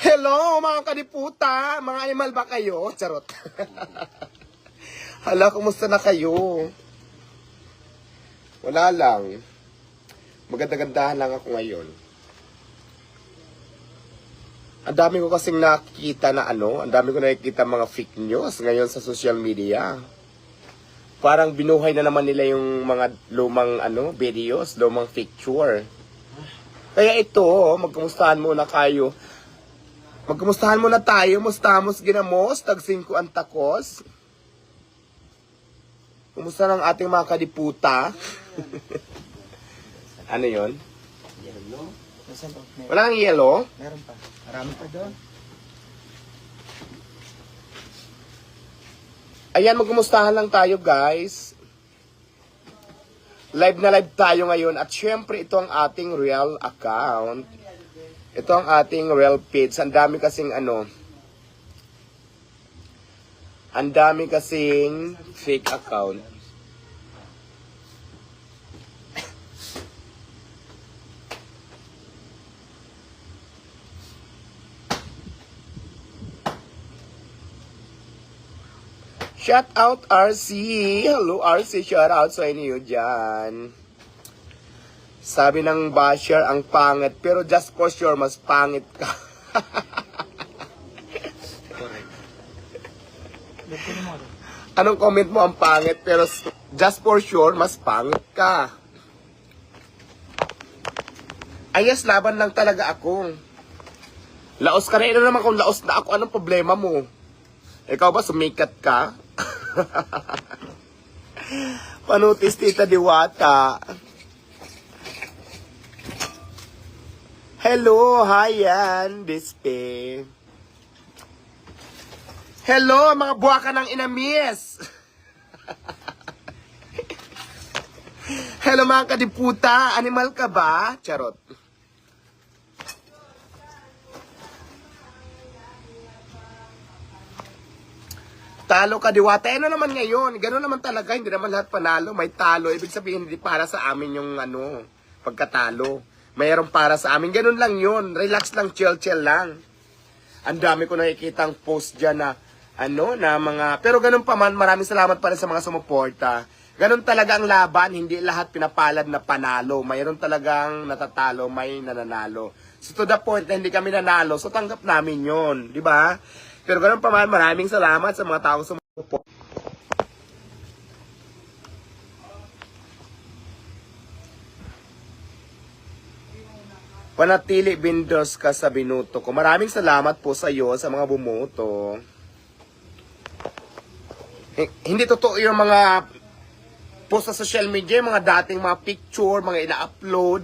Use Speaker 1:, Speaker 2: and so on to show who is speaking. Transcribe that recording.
Speaker 1: Hello mga kadiputa! Mga animal ba kayo? Charot. Hala, kumusta na kayo? Wala lang. Maganda-gandahan lang ako ngayon. Ang dami ko kasing nakikita na ang dami ko nakikita mga fake news ngayon sa social media. Parang binuhay na naman nila yung mga lumang videos, lumang picture. Kaya ito, magkumustahan muna kayo. Magkumustahan muna tayo, mustamos ginamos, tagsin ko ang takos. Kumusta ng ating mga kadiputa? Ano yon?
Speaker 2: Yellow?
Speaker 1: Wala kang yellow?
Speaker 2: Meron pa. Marami pa doon.
Speaker 1: Ayan, magkumustahan lang tayo guys. Live na live tayo ngayon at syempre ito ang ating real account. Ito ang ating real page. Ang dami kasing ang dami kasing fake account. Shout out RC. Hello RC, shout out sa inyo dyan. Sabi ng basher ang pangit, pero just for sure mas pangit ka. Anong comment mo ang pangit, pero just for sure mas pangit ka? Ayos, laban lang talaga ako. Laos ka na, naman kung laos na ako, anong problema mo? Ikaw ba sumikat ka? Panutis Tita Diwata. Hello, hi yan, Bispe. Hello, mga buwaka ng inamis. Hello mga kadiputa, animal ka ba? Charot. Talo ka, Diwata. Ano naman ngayon? Gano'n naman talaga. Hindi naman lahat panalo. May talo. Ibig sabihin, hindi para sa amin yung pagkatalo. Mayroong para sa amin. Gano'n lang yun. Relax lang, chill lang. Ang dami ko nakikita ang post dyan na, na mga... Pero gano'n pa man, maraming salamat pa rin sa mga sumuporta. Gano'n talaga ang laban. Hindi lahat pinapalad na panalo. Mayroon talagang natatalo, may nananalo. So to the point na hindi kami nanalo, so tanggap namin yun. Di ba? Pero ganun pa man, maraming salamat sa mga taong sumuporta. Panatili bindos ka sa binuto ko. Maraming salamat po sa iyo sa mga bumuto. Hindi totoo yung mga post sa social media, mga dating mga picture, mga ina-upload.